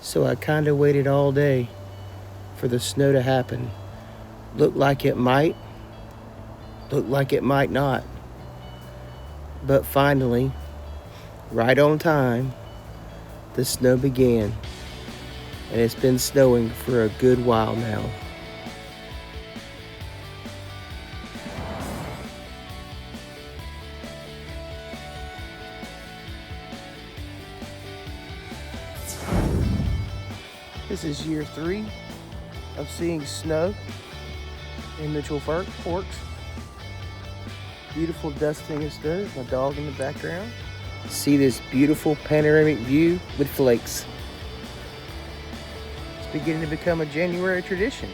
So I kind of waited all day for the snow to happen. Looked like it might, looked like it might not. But finally, right on time, the snow began. And it's been snowing for a good while now. This is year 3 of seeing snow in Mitchell Forks. Beautiful dusting of snow, my dog in the background. See this beautiful panoramic view with flakes. It's beginning to become a January tradition.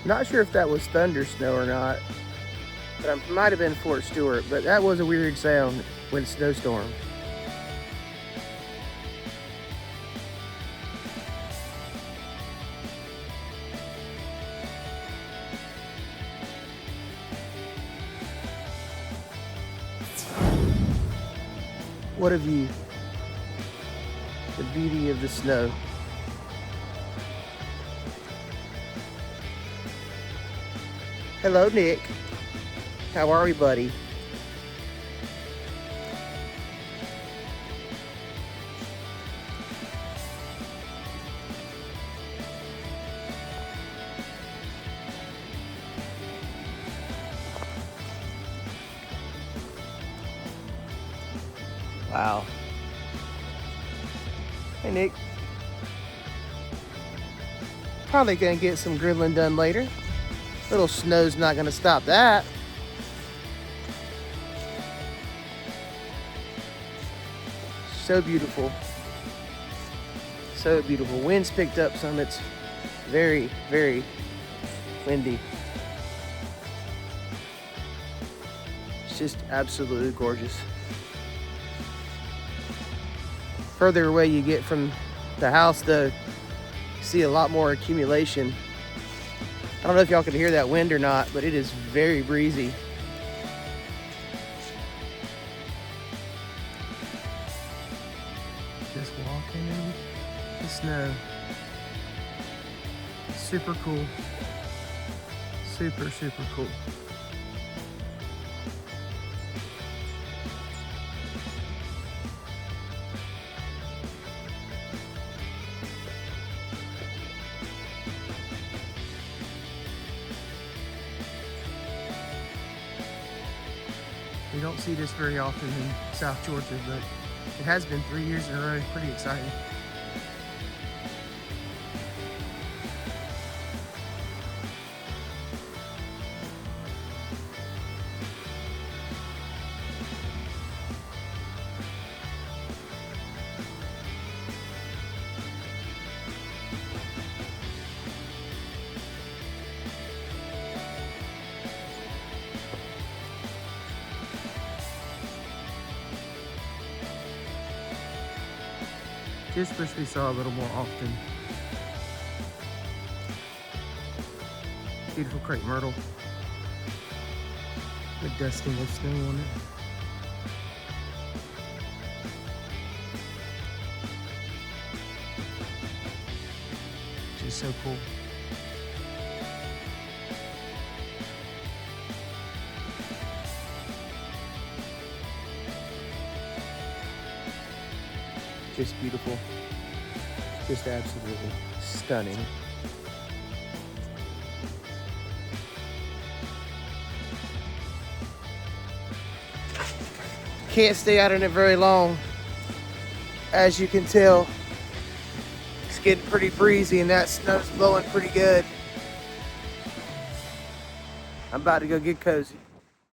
Not sure if that was thunder snow or not, but it might have been Fort Stewart, but that was a weird sound with a snowstorm. What a view. The beauty of the snow. Hello, Nick. How are we, buddy? Wow. Hey, Nick. Probably gonna get some grilling done later. Little snow's not gonna stop that. So beautiful. So beautiful. Wind's picked up some. It's very, very windy. It's just absolutely gorgeous. Further away you get from the house, though, you see a lot more accumulation. I don't know if y'all can hear that wind or not, but it is very breezy. Just walking in the snow. Super cool. Super, super cool. We don't see this very often in South Georgia, but it has been 3 years in a row. Pretty exciting. Just wish we saw a little more often. Beautiful crepe myrtle with dusting of snow on it. Just so cool. Just beautiful. Just absolutely stunning. Can't stay out in it very long. As you can tell, it's getting pretty breezy and that snow's blowing pretty good. I'm about to go get cozy.